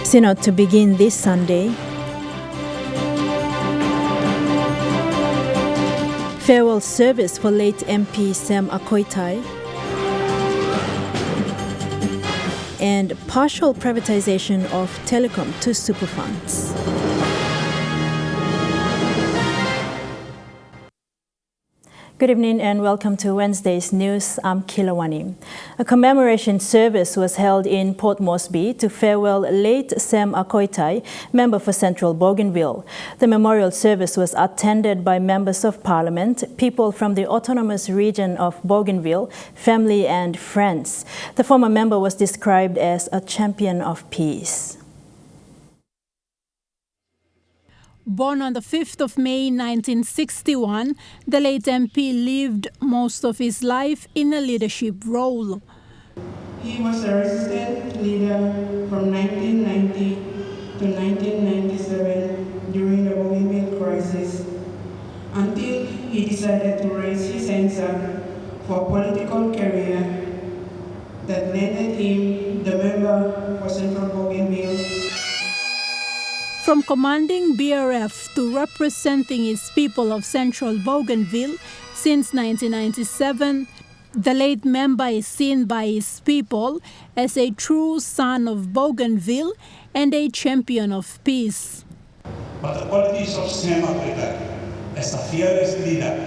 Synod to begin this Sunday. Farewell service for late MP Sam Akuitai. And partial privatization of telecom to superfunds. Good evening and welcome to Wednesday's news. I'm Kilawani. A commemoration service was held in Port Moresby to farewell late Sam Akuitai, member for Central Bougainville. The memorial service was attended by members of parliament, people from the autonomous region of Bougainville, family and friends. The former member was described as a champion of peace. Born on the 5th of May 1961, the late MP lived most of his life in a leadership role. He was a resistant leader from 1990 to 1997 during the Bougainville crisis, until he decided to raise his hands up for a political career that landed him the member for Central Bougainville. From commanding BRF to representing his people of Central Bougainville since 1997, the late member is seen by his people as a true son of Bougainville and a champion of peace. But the qualities of Sam Akuitai as a fearless leader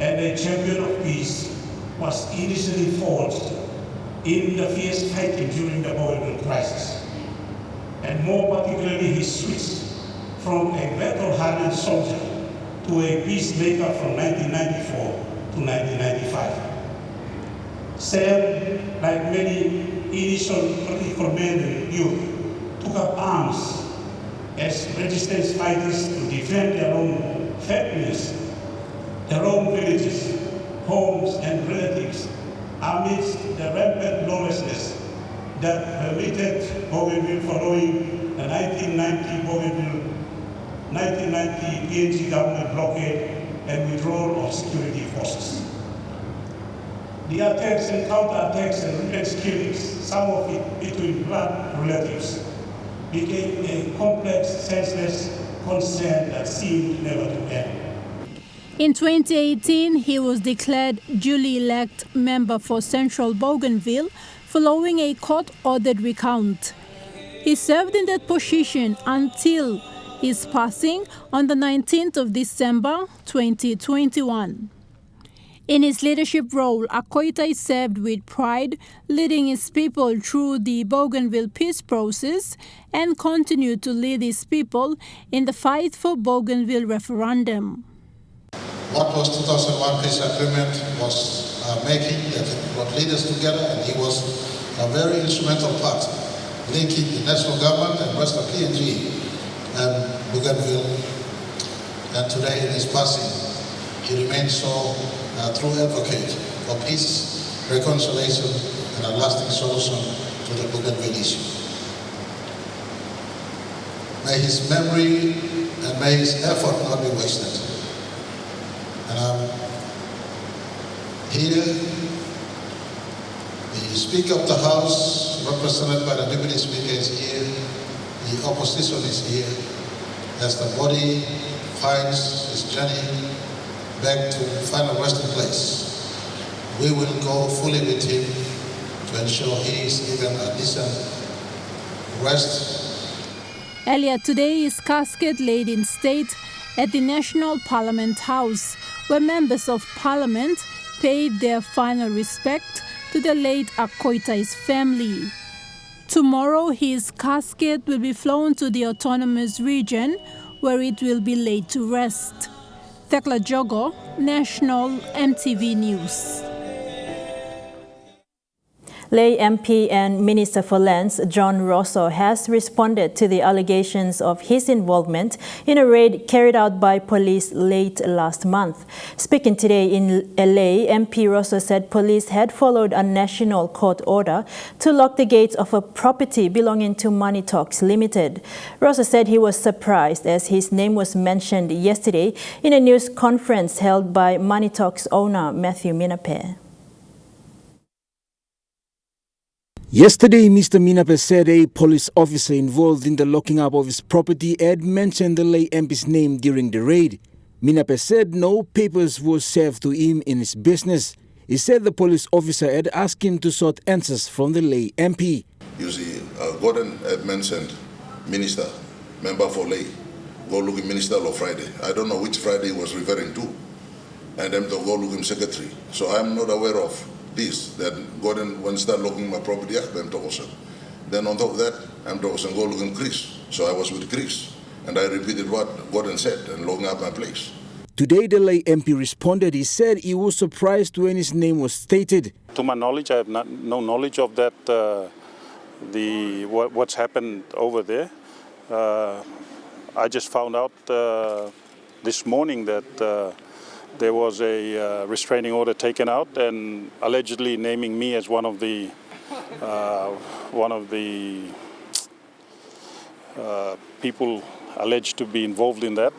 and a champion of peace was initially forged in the fierce fighting during the Bougainville crisis, and more particularly his switch from a battle-hardened soldier to a peacemaker from 1994 to 1995. Sam, like many initial political men in youth, took up arms as resistance fighters to defend their own families, their own villages, homes and relatives amidst the rampant lawlessness that permitted Bougainville following the 1990 PNG government blockade and withdrawal of security forces. The attacks and counterattacks and revenge killings, some of it between blood relatives, became a complex, senseless concern that seemed never to end. In 2018, he was declared duly elect member for Central Bougainville following a court-ordered recount. He served in that position until his passing on the 19th of December 2021. In his leadership role, Akuitai served with pride, leading his people through the Bougainville peace process and continued to lead his people in the fight for Bougainville referendum. What was 2001 peace agreement was making, that it brought leaders together, and he was a very instrumental part linking the national government and rest of PNG and Bougainville. And today in his passing, he remains so true advocate for peace, reconciliation, and a lasting solution to the Bougainville issue. May his memory and may his effort not be wasted. And here, the Speaker of the House, represented by the Deputy Speaker, is here. The opposition is here. As the body finds its journey back to final resting place, we will go fully with him to ensure he is given a decent rest. Earlier today, his casket laid in state at the National Parliament House, where members of Parliament paid their final respect to the late Akuitai's family. Tomorrow, his casket will be flown to the autonomous region, where it will be laid to rest. Thekla Jogo, National EMTV News. Lay MP and Minister for Lands John Rosso has responded to the allegations of his involvement in a raid carried out by police late last month. Speaking today in LA, MP Rosso said police had followed a national court order to lock the gates of a property belonging to Money Talks Limited. Rosso said he was surprised as his name was mentioned yesterday in a news conference held by Money Talks owner Matthew Minape. Yesterday, Mr. Minape said a police officer involved in the locking up of his property had mentioned the lay MP's name during the raid. Minape said no papers were served to him in his business. He said the police officer had asked him to sort answers from the lay MP. You see, Gordon had mentioned minister, member for lay, go looking minister on Friday. I don't know which Friday he was referring to. And then the go looking secretary. So I'm not aware of this, that Gordon when start looking my property, then on top of that, I'm talking go looking Chris. So I was with Chris. And I repeated what Gordon said and locking up my place. Today, the lay MP responded. He said he was surprised when his name was stated. To my knowledge, I have no knowledge of that, what's happened over there. I just found out this morning that there was a restraining order taken out and allegedly naming me as one of the people alleged to be involved in that,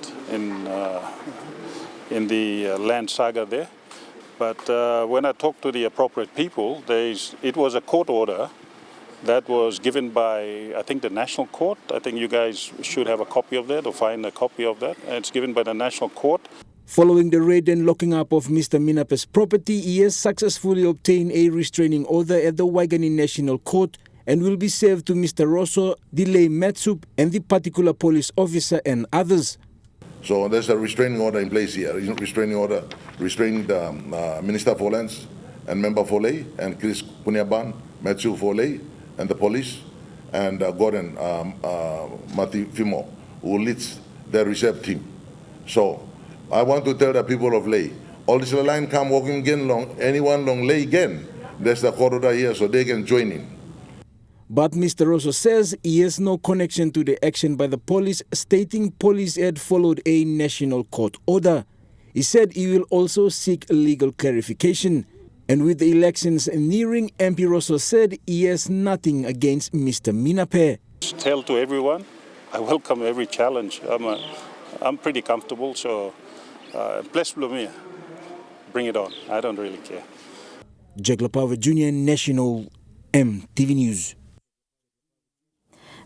in the land saga there. But when I talked to the appropriate people, it was a court order that was given by, I think, the National Court. I think you guys should have a copy of that or find a copy of that. And it's given by the National Court. Following the raid and locking up of Mr. Minape's property, he has successfully obtained a restraining order at the Waigani National Court and will be served to Mr. Rosso, Delay Matsup, and the particular police officer and others. So there's a restraining order in place here. Restraining order restraining the Minister for Lands and Member for Lay and Chris Punyaban, Matthew for Lay and the police and Gordon Mati Fimo, who leads the reserve team. So I want to tell the people of Lay, all this line come walking again long, anyone long Lay again, there's the corridor here so they can join in. But Mr. Rosso says he has no connection to the action by the police, stating police had followed a national court order. He said he will also seek legal clarification. And with the elections nearing, MP Rosso said he has nothing against Mr. Minape. Tell to everyone, I welcome every challenge. I'm pretty comfortable, so bless Blumia. Bring it on. I don't really care. Jack Lapawa Jr., National EMTV News.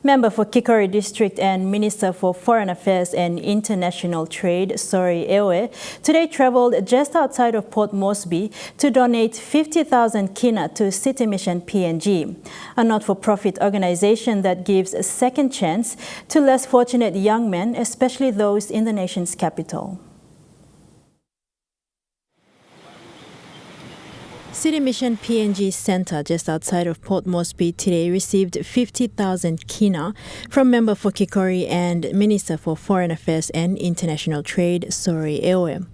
Member for Kikori District and Minister for Foreign Affairs and International Trade, Sori Ewe, today traveled just outside of Port Moresby to donate 50,000 kina to City Mission PNG, a not-for-profit organization that gives a second chance to less fortunate young men, especially those in the nation's capital. City Mission PNG Centre just outside of Port Moresby today received 50,000 kina from Member for Kikori and Minister for Foreign Affairs and International Trade, Sori Ewe.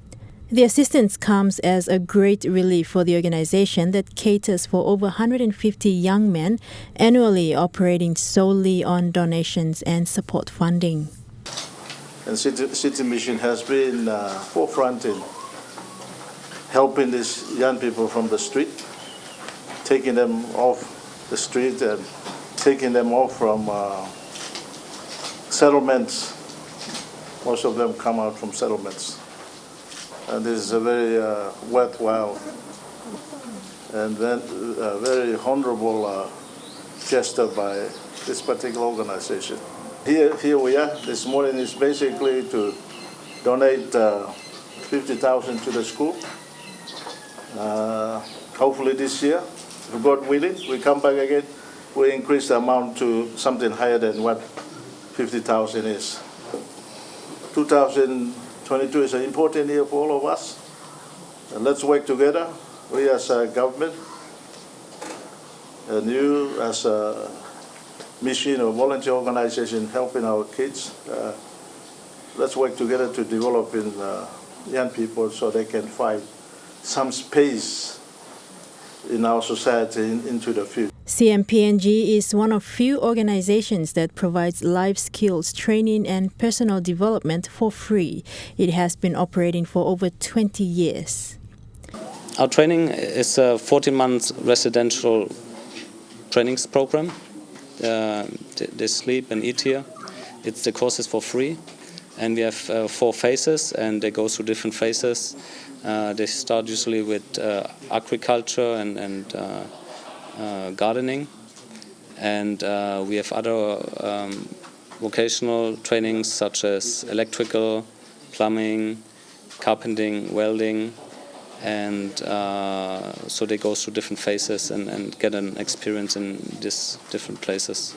The assistance comes as a great relief for the organization that caters for over 150 young men annually, operating solely on donations and support funding. And City Mission has been forefront in helping these young people from the street, taking them off the street and taking them off from settlements. Most of them come out from settlements. And this is a very worthwhile and then very honorable gesture by this particular organization. Here we are. This morning is basically to donate 50,000 to the school. Hopefully this year, if God willing, we come back again, we increase the amount to something higher than what 50,000 is. 2022 is an important year for all of us. And let's work together, we as a government, and you as a mission or volunteer organization helping our kids. Let's work together to develop in young people so they can find some space in our society into the future. CMPNG is one of few organizations that provides life skills training and personal development for free. It has been operating for over 20 years. Our training is a 14-month residential trainings program. They sleep and eat here. The course is for free. And we have 4 phases, and they go through different phases. They start usually with agriculture and gardening, And we have other vocational trainings such as electrical, plumbing, carpenting, welding, and so they go through different phases and get an experience in these different places.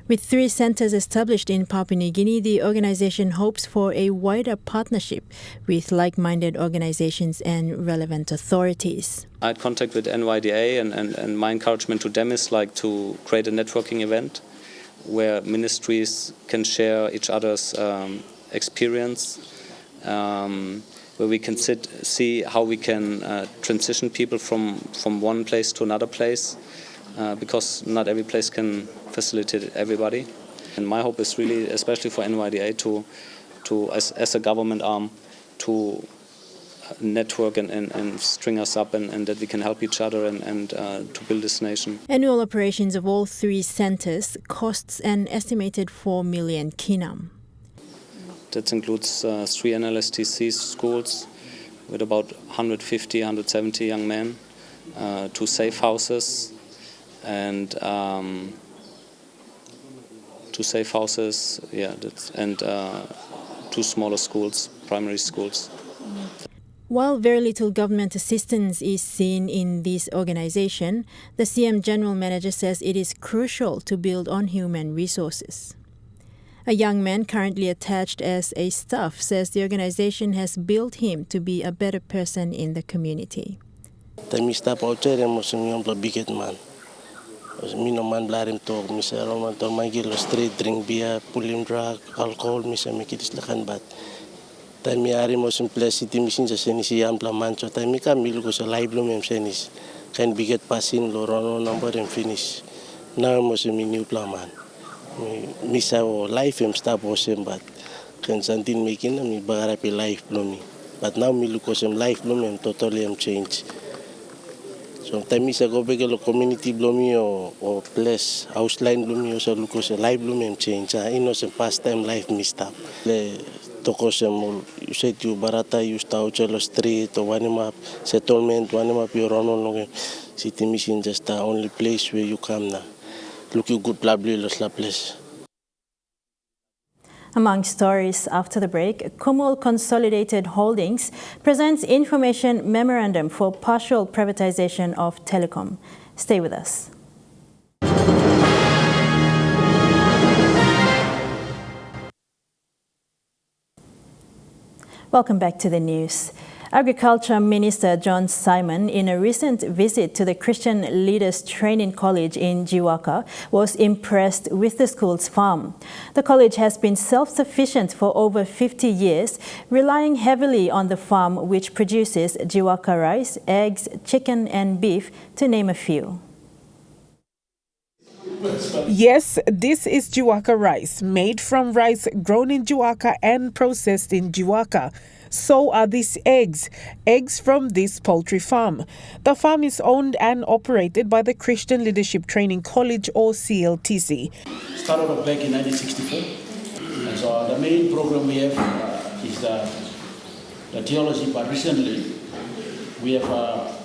With 3 centers established in Papua New Guinea, the organization hopes for a wider partnership with like-minded organizations and relevant authorities. I had contact with NYDA, and my encouragement to them is like to create a networking event where ministries can share each other's experience, where we can see how we can transition people from one place to another place, because not every place can facilitate everybody. And my hope is really, especially for NYDA, to as a government arm, to network and string us up, and that we can help each other and to build this nation. Annual operations of all 3 centers costs an estimated 4 million kinam. That includes 3 NLSTC schools with about 150, 170 young men, 2 safe houses, and 2 safe houses, and 2 smaller schools, primary schools. While very little government assistance is seen in this organization, the CM General Manager says it is crucial to build on human resources. A young man currently attached as a staff says the organization has built him to be a better person in the community. Tami staff out there must be bigot man. Me no man blarim talk, me say around to my girl straight drink beer, pulling drug, alcohol, me say make it is lakan bad. Tami ari mo simplicity me since seni si ampla mancho tami ka milu ko sa live lo mem senis. Kan bigot passing lo rono number and finish. Now mo se me new plan man. Me say life em stop was him but kan something making me bagara pe life lo me. But now me look some life lo mem totally am change. So time is go back to community blooming or place house line blooming so look as a life blooming change. Innocent pastime life missed up. Le toko sem you say to barata you start chelo street or one map settlement one map you run on city mission just the only place where you come now. Look you good probably lost la place. Among stories after the break, Kumul Consolidated Holdings presents information memorandum for partial privatization of telecom. Stay with us. Welcome back to the news. Agriculture Minister John Simon, in a recent visit to the Christian Leaders Training College in Jiwaka, was impressed with the school's farm. The college has been self-sufficient for over 50 years, relying heavily on the farm which produces Jiwaka rice, eggs, chicken and beef, to name a few. Yes, this is Jiwaka rice, made from rice grown in Jiwaka and processed in Jiwaka. So are these eggs from this poultry farm. The farm is owned and operated by the Christian Leadership Training College, or CLTC. Started off back in 1964. And so the main program we have is the theology, but recently we have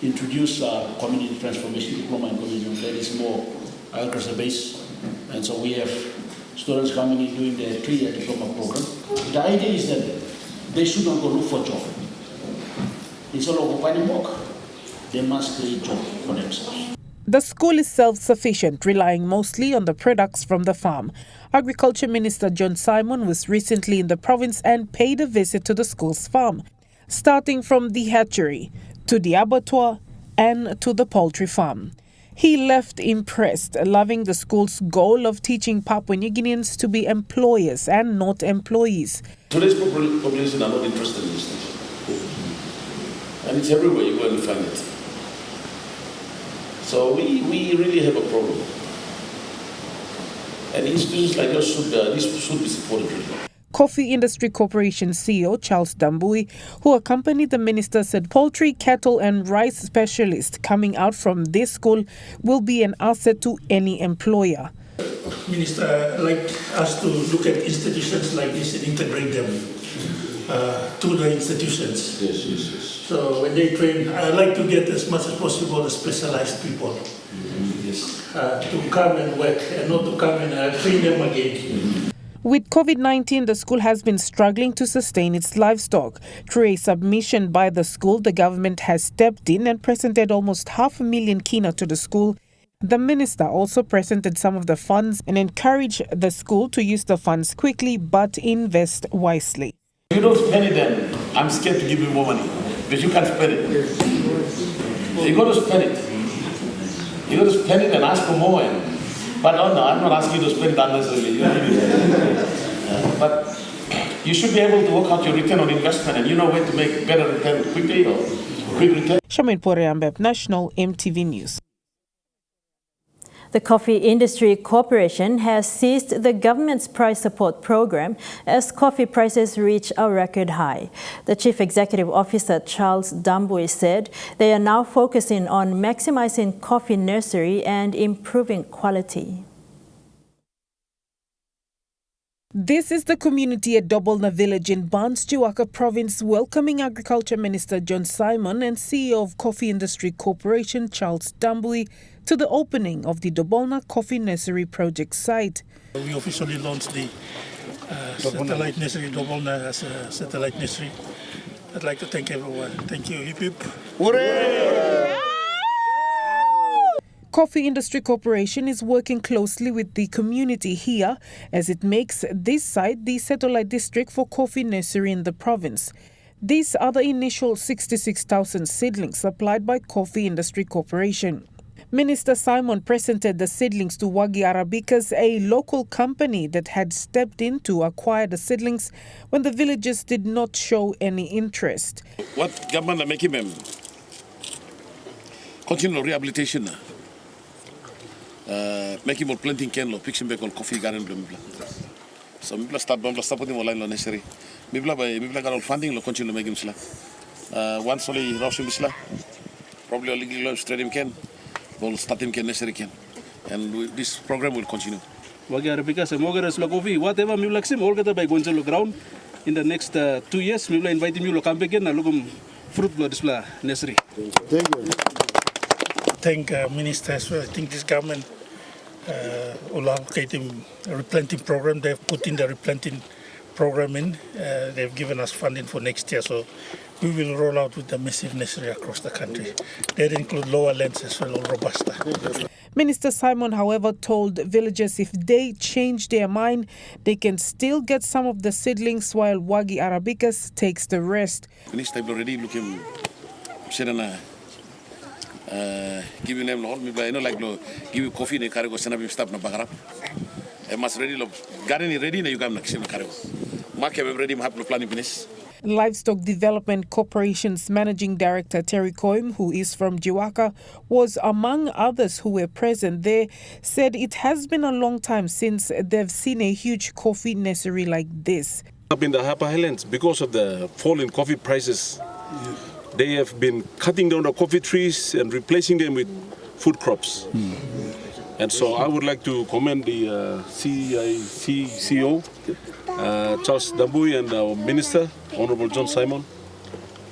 introduced community transformation diploma in community that is more agriculture based. And so we have students coming in doing the 3-year diploma program. The idea is that they should not go look for a job. Instead of finding work, they must create job for themselves. The school is self-sufficient, relying mostly on the products from the farm. Agriculture Minister John Simon was recently in the province and paid a visit to the school's farm, starting from the hatchery, to the abattoir, and to the poultry farm. He left impressed, loving the school's goal of teaching Papua New Guineans to be employers and not employees. Today's population are not interested in this nation. And it's everywhere you go and find it. So we really have a problem. And institutions like us should be supported really. Coffee Industry Corporation CEO Charles Dambui, who accompanied the minister, said poultry, cattle and rice specialists coming out from this school will be an asset to any employer. Minister, I'd like us to look at institutions like this and integrate them to the institutions. Yes. So when they train, I'd like to get as much as possible the specialized people. to come and work and not to come and train them again. With COVID-19, the school has been struggling to sustain its livestock. Through a submission by the school, the government has stepped in and presented almost 500,000 kina to the school. The minister also presented some of the funds and encouraged the school to use the funds quickly but invest wisely. You don't spend it, then I'm scared to give you more money, but you can't spend it. You got to spend it. You got to spend it and ask for more. But no, I'm not asking you to spend it unnecessarily. But you should be able to work out your return on investment, and you know when to make better return quickly or quick return. Shamin Poreambeb, National EMTV News. The Coffee Industry Corporation has ceased the government's price support program as coffee prices reach a record high. The Chief Executive Officer, Charles Dambui, said they are now focusing on maximizing coffee nursery and improving quality. This is the community at Dobolna village in Barnes, Jiwaka province, welcoming Agriculture Minister John Simon and CEO of Coffee Industry Corporation Charles Dambui to the opening of the Dobolna Coffee Nursery project site. We officially launched the satellite nursery, Dobolna as a satellite nursery. I'd like to thank everyone. Thank you. Hip hip. Hooray! Coffee Industry Corporation is working closely with the community here as it makes this site the satellite district for coffee nursery in the province. These are the initial 66,000 seedlings supplied by Coffee Industry Corporation. Minister Simon presented the seedlings to Wagi Arabicas, a local company that had stepped in to acquire the seedlings when the villagers did not show any interest. What government are making them? Continual rehabilitation. Making more planting can lo fixing back on coffee garden blah. So we start putting more line on necessary. We got all funding lo continue making sila. Once only Russian bisla, probably only stadium can, we'll start him can necessary can, and this program will continue. Wagi Arabicas and Mogaras lo coffee whatever we like sim all get by going to the ground in the next 2 years. We will invite him to come back again and look fruit blood display necessary. Thank you. Thank Minister as well. I think this government will allocate him a replanting program. They've put in the replanting program in. They've given us funding for next year, so we will roll out with the massive nursery across the country. They include lower lands as well, or robusta. Minister Simon, however, told villagers if they change their mind, they can still get some of the seedlings while Wagi Arabicas takes the rest. Minister already looking, give you name all me like no give you coffee ne carry go sena bim stop na bagarap e mas ready lo garden ready na you come na kisem carry mark ready ma have planning finish. Livestock Development Corporation's Managing Director Terry Coim, who is from Jiwaka, was among others who were present there, said it has been a long time since they've seen a huge coffee nursery like this. Up in the Upper Highlands, because of the fall in coffee prices, they have been cutting down the coffee trees and replacing them with food crops. And so I would like to commend the CEO, Charles Dambui, and our Minister, Honorable John Simon,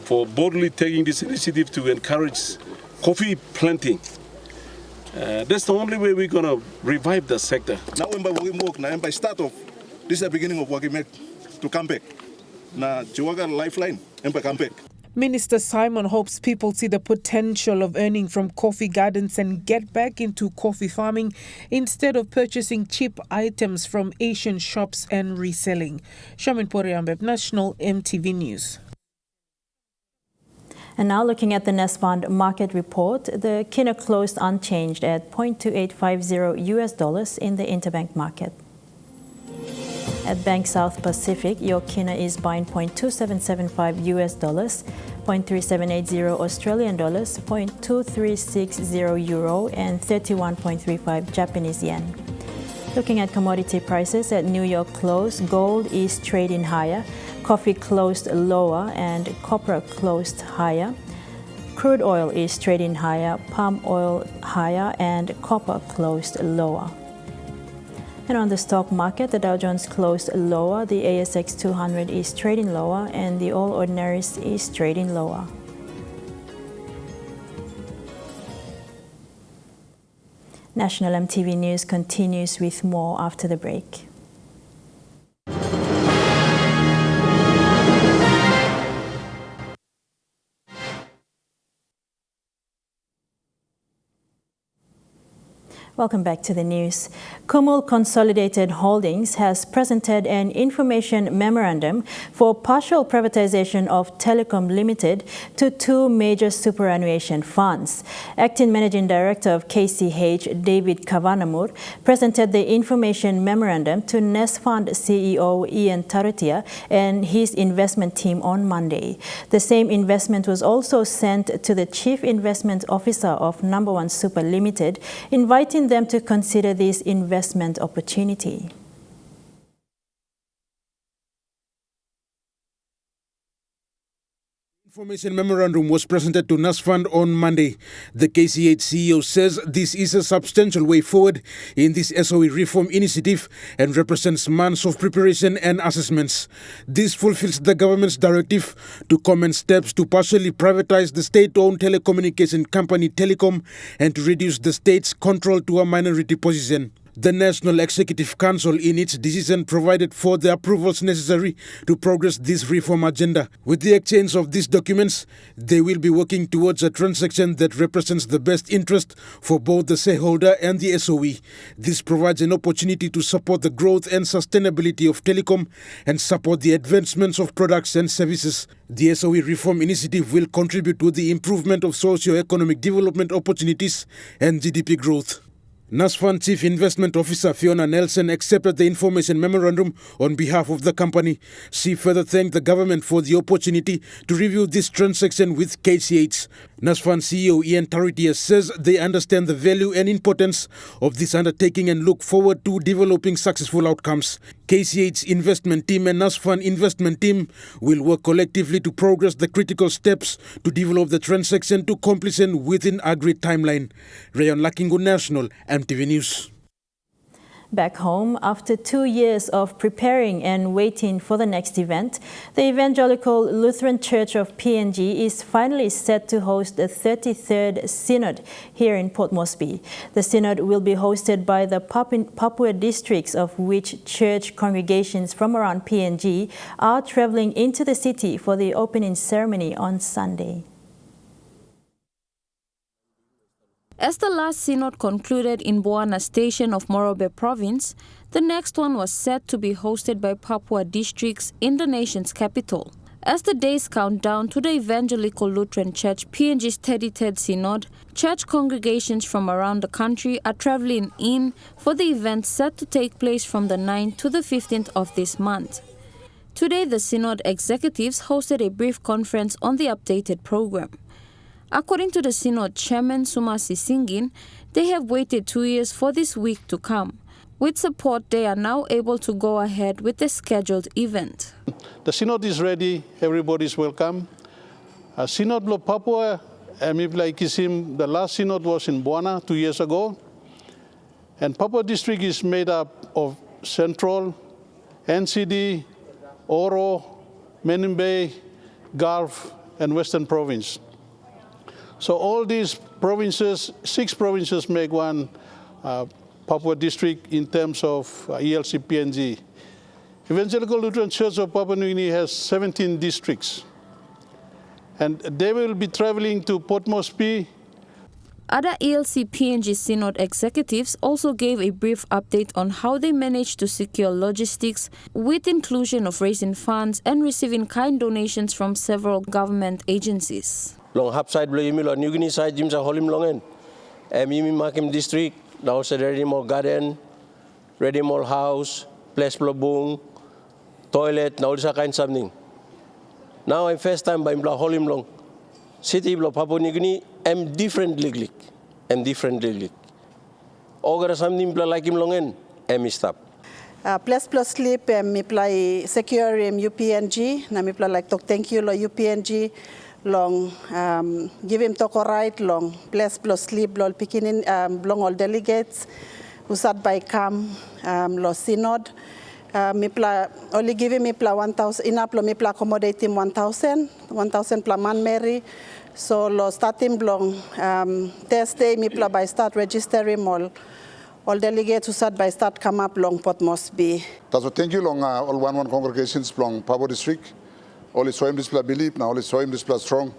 for boldly taking this initiative to encourage coffee planting. That's the only way we're going to revive the sector. Now, when by start of this is the beginning of working to come back. Now, Jiwaka lifeline, and come back. Minister Simon hopes people see the potential of earning from coffee gardens and get back into coffee farming instead of purchasing cheap items from Asian shops and reselling. Shamin Poreambeb, National EMTV News. And now looking at the Nesfund market report, the kina closed unchanged at $0.2850 in the interbank market. At Bank South Pacific, your kina is buying $0.2775 US, $0.3780 Australian dollars, $0.2360 euro, and 31.35 Japanese yen. Looking at commodity prices at New York close, gold is trading higher, coffee closed lower, and copper closed higher. Crude oil is trading higher, palm oil higher, and copper closed lower. And on the stock market, the Dow Jones closed lower, the ASX 200 is trading lower, and the All Ordinaries is trading lower. National EMTV News continues with more after the break. Welcome back to the news. Kumul Consolidated Holdings has presented an information memorandum for partial privatization of Telecom Limited to two major superannuation funds. Acting Managing Director of KCH, David Kavanamur, presented the information memorandum to Nest Fund CEO Ian Tarutia and his investment team on Monday. The same investment was also sent to the Chief Investment Officer of No. 1 Super Limited, inviting them to consider this investment opportunity. Information memorandum was presented to Nest Fund on Monday. The KCH CEO says this is a substantial way forward in this SOE reform initiative and represents months of preparation and assessments. This fulfills the government's directive to commence steps to partially privatize the state-owned telecommunication company Telecom and to reduce the state's control to a minority position. The National Executive Council in its decision provided for the approvals necessary to progress this reform agenda. With the exchange of these documents, they will be working towards a transaction that represents the best interest for both the shareholder and the SOE. This provides an opportunity to support the growth and sustainability of telecom and support the advancements of products and services. The SOE reform initiative will contribute to the improvement of socio-economic development opportunities and GDP growth. NASFAN Chief Investment Officer Fiona Nelson accepted the information memorandum on behalf of the company. She further thanked the government for the opportunity to review this transaction with KCH. NASFAN CEO Ian Tarutia says they understand the value and importance of this undertaking and look forward to developing successful outcomes. KCH investment team and NASFAN investment team will work collectively to progress the critical steps to develop the transaction to completion within agreed timeline. Rayon Lakingu, National EMTV News. Back home, after 2 years of preparing and waiting for the next event, the Evangelical Lutheran Church of PNG is finally set to host the 33rd Synod here in Port Moresby. The Synod will be hosted by the Papua districts, of which church congregations from around PNG are traveling into the city for the opening ceremony on Sunday. As the last synod concluded in Boana Station of Morobe Province, the next one was set to be hosted by Papua districts in the nation's capital. As the days count down to the Evangelical Lutheran Church PNG's 33rd Synod, church congregations from around the country are traveling in for the event set to take place from the 9th to the 15th of this month. Today, the Synod executives hosted a brief conference on the updated program. According to the Synod Chairman Sumasi Singin, they have waited 2 years for this week to come. With support, they are now able to go ahead with the scheduled event. The Synod is ready, everybody is welcome. Synod Blo Papua, the last Synod was in Boana 2 years ago. And Papua district is made up of Central, NCD, Oro, Menin Bay, Gulf, and Western Province. So all these provinces, 6 provinces make one Papua district in terms of ELC PNG. Evangelical Lutheran Church of Papua New Guinea has 17 districts. And they will be traveling to Port Moresby. Other ELC PNG Synod executives also gave a brief update on how they managed to secure logistics with inclusion of raising funds and receiving kind donations from several government agencies. Long hapside blo yimi lo New Guinea side jimsa holim longen yimi makim district now said ready mall garden, ready mall house, place blo bung, toilet now this kind something. Now I'm first time by blo holim long city blo Papua New Guinea am different league. Ogara something blo like him longen am stop. Place plus sleep me play secure UPNG na me play like talk thank you lo UPNG. Long give him talk right long place plus sleep long picking long all delegates who sat by cam lo synod me play only give him me play 1,000 enough lo me play accommodate him 1,000 plus man Mary So lo starting blong Thursday mi pla by start registering all delegates who start by start come up long pot must be. So thank you long all one congregations long Pabo district. Only saw him display belief now only saw him display strong.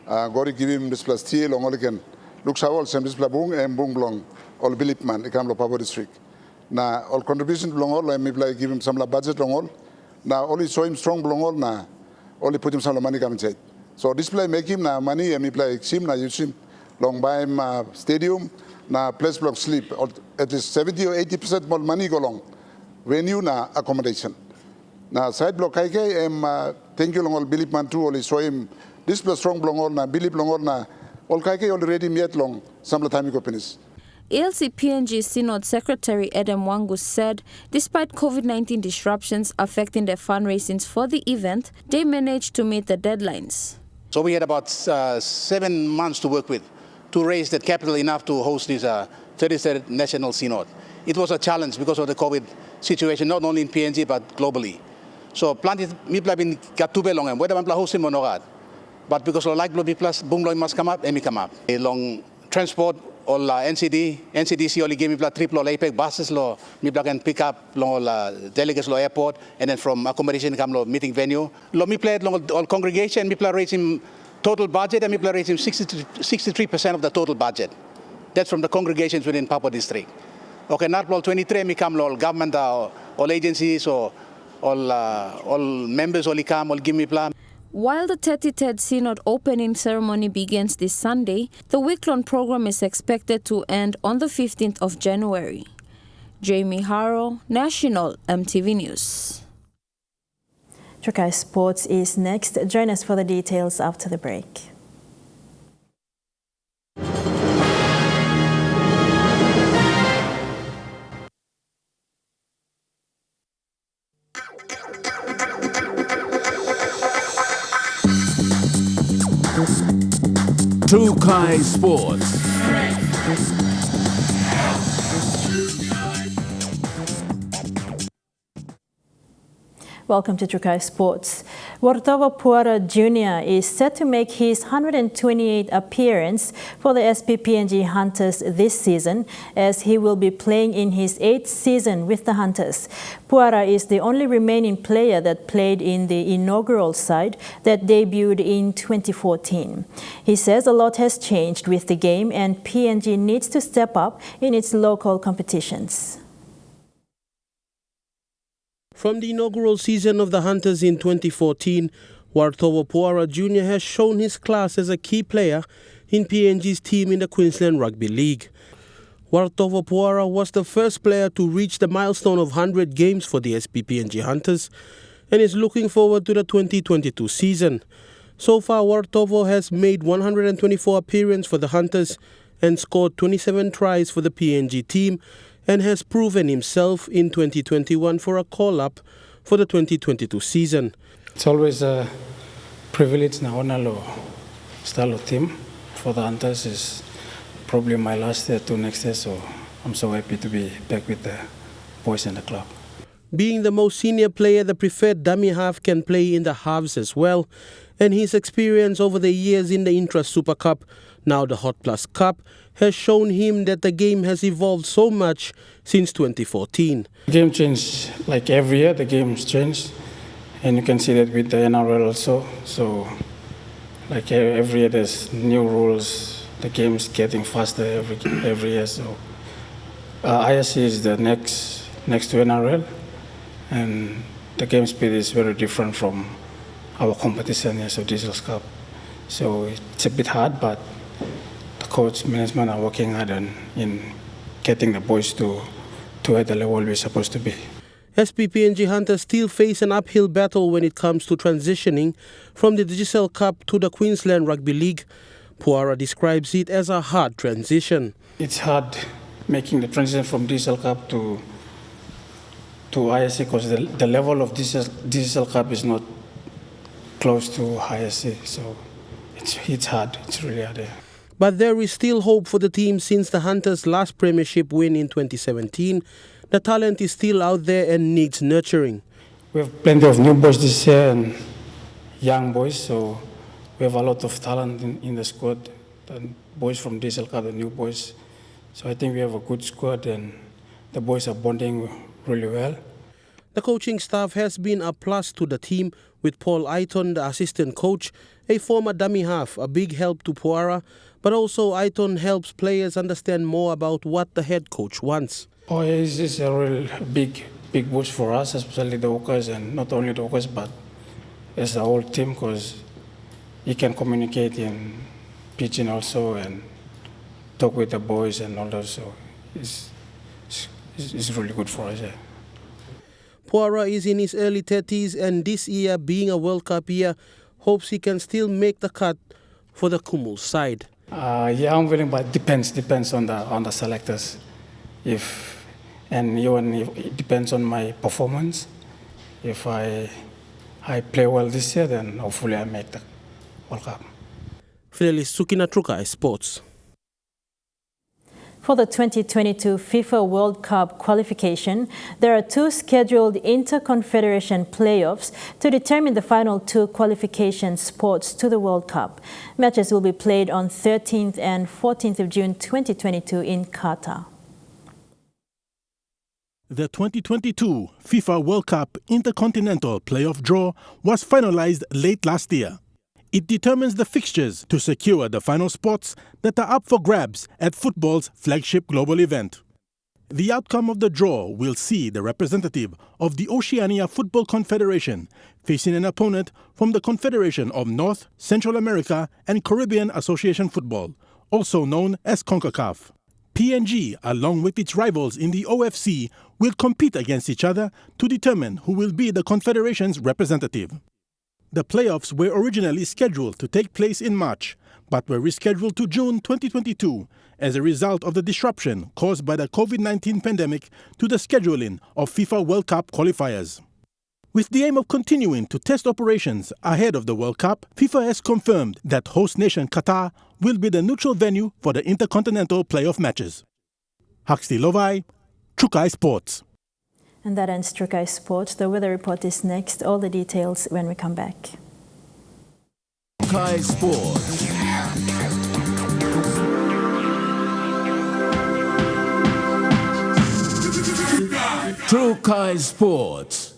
God give him display steel long all again. Look how all same display bung and bung long all belief man it come lo Pabo district. Now all contributions long all mi pla give him some la budget long all. Now only saw him strong long all na only put him some money come inside. So display make him na money and me play sim na use him long by him stadium na place block sleep at least 70 or 80% more money go long venue na accommodation na side block kai thank you long all believe man too only show him display strong long all na believe long all na all kai already yet long some time go finish. ALC PNG Synod Secretary Adam Wangu said despite COVID-19 disruptions affecting their fundraisings for the event, they managed to meet the deadlines. So we had about 7 months to work with to raise that capital enough to host this 33rd National Synod. It was a challenge because of the COVID situation, not only in PNG but globally. So planted mipla bin katube long and whether man hosting monogad. But because of like blow plus boom must come up and me come up. A long transport all NCDC only gave me triple APEC buses lo me can pick up long delegates lo airport and then from accommodation come lo meeting venue lo me played long all congregation me play raising total budget and me play raising 63% of the total budget. That's from the congregations within Papua district. Okay, not all 23 me come all government all agencies or all members only come all give me plan. While the 33rd Synod opening ceremony begins this Sunday, the week-long program is expected to end on the 15th of January. Jamie Harrow, National MTV News. Trike Sports is next. Join us for the details after the break. Trike Sports. Welcome to Trike Sports. Wartovo Puara Jr. is set to make his 128th appearance for the SPPNG Hunters this season, as he will be playing in his 8th season with the Hunters. Puara is the only remaining player that played in the inaugural side that debuted in 2014. He says a lot has changed with the game and PNG needs to step up in its local competitions. From the inaugural season of the Hunters in 2014, Wartovo Puara Jr. has shown his class as a key player in PNG's team in the Queensland Rugby League. Wartovo Puara was the first player to reach the milestone of 100 games for the SPPNG Hunters and is looking forward to the 2022 season. So far, Wartovo has made 124 appearances for the Hunters and scored 27 tries for the PNG team, and has proven himself in 2021 for a call-up for the 2022 season. It's always a privilege na honor style of team for the Hunters. Is probably my last year to next year, so I'm so happy to be back with the boys in the club. Being the most senior player, the preferred dummy half can play in the halves as well, and his experience over the years in the Intra Super Cup, now the Hot Plus Cup, has shown him that the game has evolved so much since 2014. The game changed like every year. The game's changed, and you can see that with the NRL also. So, like every year, there's new rules. The game's getting faster every year. So, ISC is the next to NRL, and the game speed is very different from our competition here, so Diesel's Cup. So it's a bit hard, but the coach, management are working hard in getting the boys to where the level we're supposed to be. SPPNG Hunters still face an uphill battle when it comes to transitioning from the Diesel Cup to the Queensland Rugby League. Puara describes it as a hard transition. It's hard making the transition from Diesel Cup to ISC because the level of Diesel Cup is not close to ISC, so it's hard. It's really hard. Yeah. But there is still hope for the team since the Hunters' last premiership win in 2017. The talent is still out there and needs nurturing. We have plenty of new boys this year and young boys, so we have a lot of talent in the squad. The boys from Diesel are the new boys. So I think we have a good squad and the boys are bonding really well. The coaching staff has been a plus to the team, with Paul Aiton, the assistant coach, a former dummy half, a big help to Puara, but also Aiton helps players understand more about what the head coach wants. Oh, it's a real big boost for us, especially the workers, and not only the workers, but as the whole team, because you can communicate in pitching also and talk with the boys and all that. So it's really good for us. Yeah. Puara is in his early 30s, and this year, being a World Cup year, hopes he can still make the cut for the Kumul side. Yeah, I'm willing, but depends on the selectors. It depends on my performance. If I play well this year, then hopefully I make the World Cup. Fidelis Sukina, Trike Sports. For the 2022 FIFA World Cup qualification, there are 2 scheduled inter-confederation playoffs to determine the final 2 qualification spots to the World Cup. Matches will be played on 13th and 14th of June 2022 in Qatar. The 2022 FIFA World Cup Intercontinental Playoff draw was finalized late last year. It determines the fixtures to secure the final spots that are up for grabs at football's flagship global event. The outcome of the draw will see the representative of the Oceania Football Confederation facing an opponent from the Confederation of North, Central America and Caribbean Association Football, also known as CONCACAF. PNG, along with its rivals in the OFC, will compete against each other to determine who will be the Confederation's representative. The playoffs were originally scheduled to take place in March, but were rescheduled to June 2022 as a result of the disruption caused by the COVID-19 pandemic to the scheduling of FIFA World Cup qualifiers. With the aim of continuing to test operations ahead of the World Cup, FIFA has confirmed that host nation Qatar will be the neutral venue for the intercontinental playoff matches. Huxley Lovai, Trike Sports. And that ends Trike Sports. The weather report is next. All the details when we come back. Trike Sports. Trike Sports.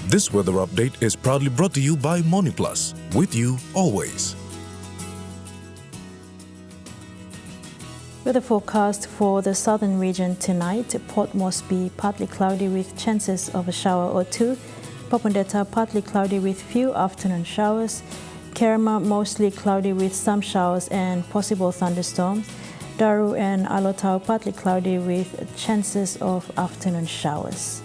This weather update is proudly brought to you by MoniPlus, with you always. Weather forecast for the southern region tonight: Port Moresby partly cloudy with chances of a shower or 2, Popondetta partly cloudy with few afternoon showers, Kerema mostly cloudy with some showers and possible thunderstorms, Daru and Alotau partly cloudy with chances of afternoon showers.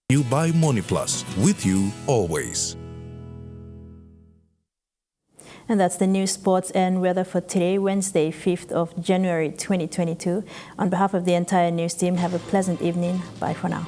You by MoniPlus, with you always. And that's the news, sports and weather for today, Wednesday, 5th of January 2022. On behalf of the entire news team, have a pleasant evening. Bye for now.